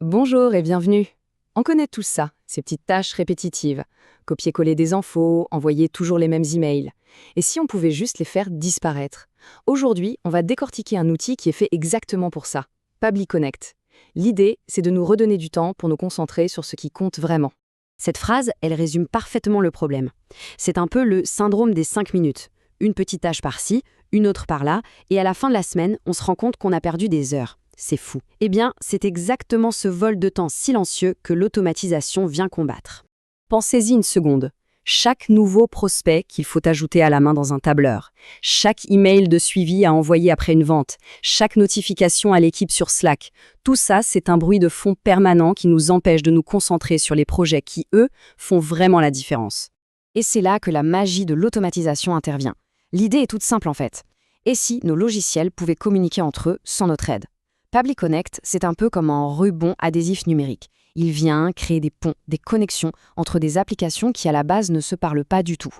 Bonjour et bienvenue. On connaît tous ça, ces petites tâches répétitives. Copier-coller des infos, envoyer toujours les mêmes emails. Et si on pouvait juste les faire disparaître? Aujourd'hui, on va décortiquer un outil qui est fait exactement pour ça, Pabbly Connect. L'idée, c'est de nous redonner du temps pour nous concentrer sur ce qui compte vraiment. Cette phrase, elle résume parfaitement le problème. C'est un peu le syndrome des 5 minutes. Une petite tâche par-ci, une autre par-là, et à la fin de la semaine, on se rend compte qu'on a perdu des heures. C'est fou. Eh bien, c'est exactement ce vol de temps silencieux que l'automatisation vient combattre. Pensez-y une seconde. Chaque nouveau prospect qu'il faut ajouter à la main dans un tableur, chaque email de suivi à envoyer après une vente, chaque notification à l'équipe sur Slack, tout ça, c'est un bruit de fond permanent qui nous empêche de nous concentrer sur les projets qui, eux, font vraiment la différence. Et c'est là que la magie de l'automatisation intervient. L'idée est toute simple en fait. Et si nos logiciels pouvaient communiquer entre eux sans notre aide? Pabbly Connect, c'est un peu comme un ruban adhésif numérique. Il vient créer des ponts, des connexions entre des applications qui à la base ne se parlent pas du tout.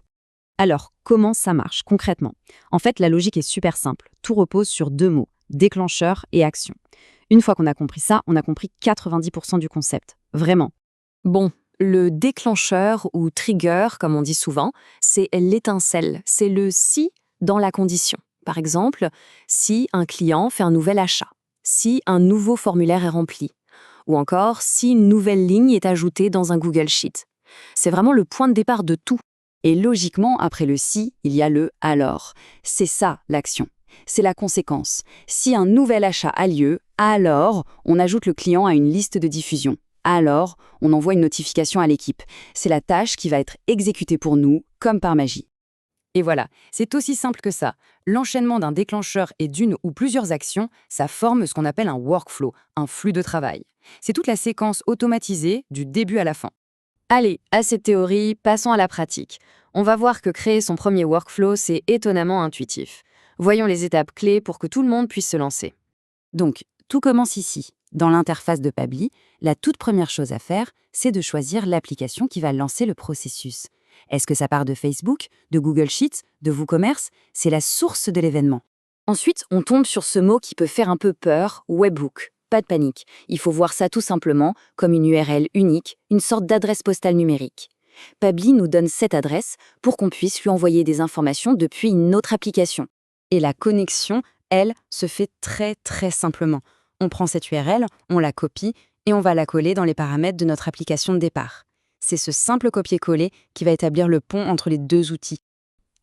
Alors, comment ça marche concrètement? En fait, la logique est super simple. Tout repose sur deux mots, déclencheur et action. Une fois qu'on a compris ça, on a compris 90% du concept. Vraiment. Bon, le déclencheur ou trigger, comme on dit souvent, c'est l'étincelle, c'est le si dans la condition. Par exemple, si un client fait un nouvel achat, si un nouveau formulaire est rempli, ou encore si une nouvelle ligne est ajoutée dans un Google Sheet. C'est vraiment le point de départ de tout. Et logiquement, après le si, il y a le alors. C'est ça l'action. C'est la conséquence. Si un nouvel achat a lieu, alors on ajoute le client à une liste de diffusion. Alors, on envoie une notification à l'équipe. C'est la tâche qui va être exécutée pour nous, comme par magie. Et voilà, c'est aussi simple que ça. L'enchaînement d'un déclencheur et d'une ou plusieurs actions, ça forme ce qu'on appelle un workflow, un flux de travail. C'est toute la séquence automatisée du début à la fin. Allez, assez de théorie, passons à la pratique. On va voir que créer son premier workflow, c'est étonnamment intuitif. Voyons les étapes clés pour que tout le monde puisse se lancer. Donc, tout commence ici. Dans l'interface de Pabbly, la toute première chose à faire, c'est de choisir l'application qui va lancer le processus. Est-ce que ça part de Facebook, de Google Sheets, de WooCommerce? C'est la source de l'événement. Ensuite, on tombe sur ce mot qui peut faire un peu peur, webhook. Pas de panique, il faut voir ça tout simplement comme une URL unique, une sorte d'adresse postale numérique. Pabbly nous donne cette adresse pour qu'on puisse lui envoyer des informations depuis une autre application. Et la connexion, elle, se fait très simplement. On prend cette URL, on la copie et on va la coller dans les paramètres de notre application de départ. C'est ce simple copier-coller qui va établir le pont entre les deux outils.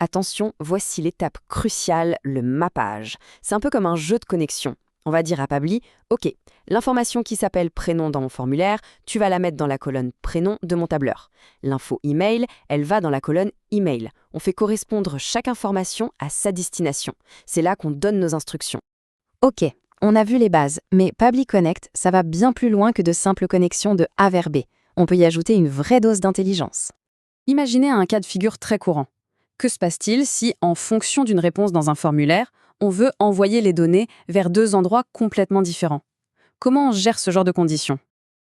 Attention, voici l'étape cruciale, le mappage. C'est un peu comme un jeu de connexion. On va dire à Pabbly, OK, l'information qui s'appelle prénom dans mon formulaire, tu vas la mettre dans la colonne prénom de mon tableur. L'info email, elle va dans la colonne email. On fait correspondre chaque information à sa destination. C'est là qu'on donne nos instructions. OK, on a vu les bases, mais Pabbly Connect, ça va bien plus loin que de simples connexions de A vers B. On peut y ajouter une vraie dose d'intelligence. Imaginez un cas de figure très courant. Que se passe-t-il si, en fonction d'une réponse dans un formulaire, on veut envoyer les données vers deux endroits complètement différents? Comment on gère ce genre de conditions?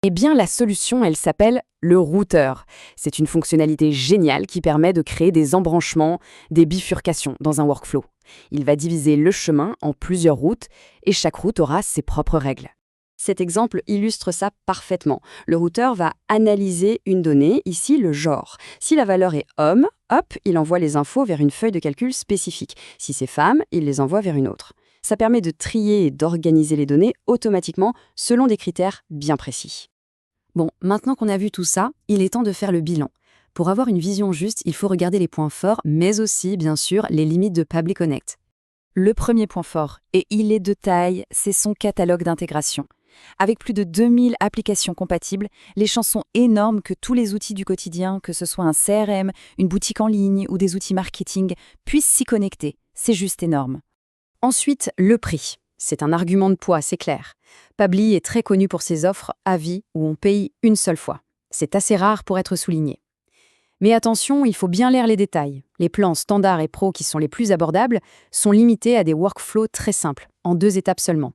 Eh bien, la solution, elle s'appelle le routeur. C'est une fonctionnalité géniale qui permet de créer des embranchements, des bifurcations dans un workflow. Il va diviser le chemin en plusieurs routes et chaque route aura ses propres règles. Cet exemple illustre ça parfaitement. Le routeur va analyser une donnée, ici le genre. Si la valeur est homme, hop, il envoie les infos vers une feuille de calcul spécifique. Si c'est femme, il les envoie vers une autre. Ça permet de trier et d'organiser les données automatiquement selon des critères bien précis. Bon, maintenant qu'on a vu tout ça, il est temps de faire le bilan. Pour avoir une vision juste, il faut regarder les points forts, mais aussi, bien sûr, les limites de Pabbly Connect. Le premier point fort, et il est de taille, c'est son catalogue d'intégration. Avec plus de 2000 applications compatibles, les chances sont énormes que tous les outils du quotidien, que ce soit un CRM, une boutique en ligne ou des outils marketing, puissent s'y connecter. C'est juste énorme. Ensuite, le prix. C'est un argument de poids, c'est clair. Pabbly est très connu pour ses offres à vie où on paye une seule fois. C'est assez rare pour être souligné. Mais attention, il faut bien lire les détails. Les plans standards et pro qui sont les plus abordables sont limités à des workflows très simples, en 2 étapes seulement.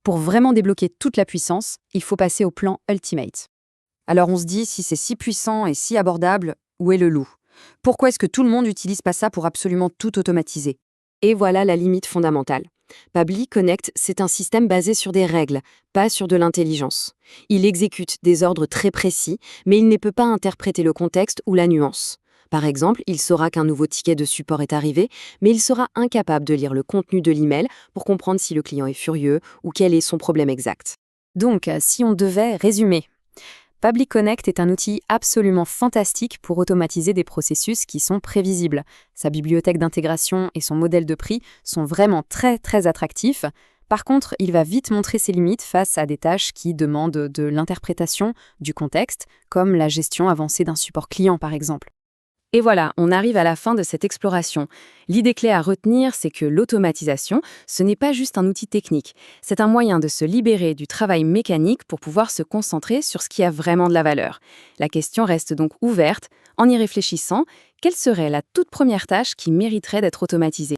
Pour vraiment débloquer toute la puissance, il faut passer au plan Ultimate. Alors on se dit, si c'est si puissant et si abordable, où est le loup? Pourquoi est-ce que tout le monde n'utilise pas ça pour absolument tout automatiser? Et voilà la limite fondamentale. Pabbly Connect, c'est un système basé sur des règles, pas sur de l'intelligence. Il exécute des ordres très précis, mais il ne peut pas interpréter le contexte ou la nuance. Par exemple, il saura qu'un nouveau ticket de support est arrivé, mais il sera incapable de lire le contenu de l'email pour comprendre si le client est furieux ou quel est son problème exact. Donc, si on devait résumer, Pabbly Connect est un outil absolument fantastique pour automatiser des processus qui sont prévisibles. Sa bibliothèque d'intégration et son modèle de prix sont vraiment très très attractifs. Par contre, il va vite montrer ses limites face à des tâches qui demandent de l'interprétation du contexte, comme la gestion avancée d'un support client par exemple. Et voilà, on arrive à la fin de cette exploration. L'idée clé à retenir, c'est que l'automatisation, ce n'est pas juste un outil technique. C'est un moyen de se libérer du travail mécanique pour pouvoir se concentrer sur ce qui a vraiment de la valeur. La question reste donc ouverte. En y réfléchissant, quelle serait la toute première tâche qui mériterait d'être automatisée ?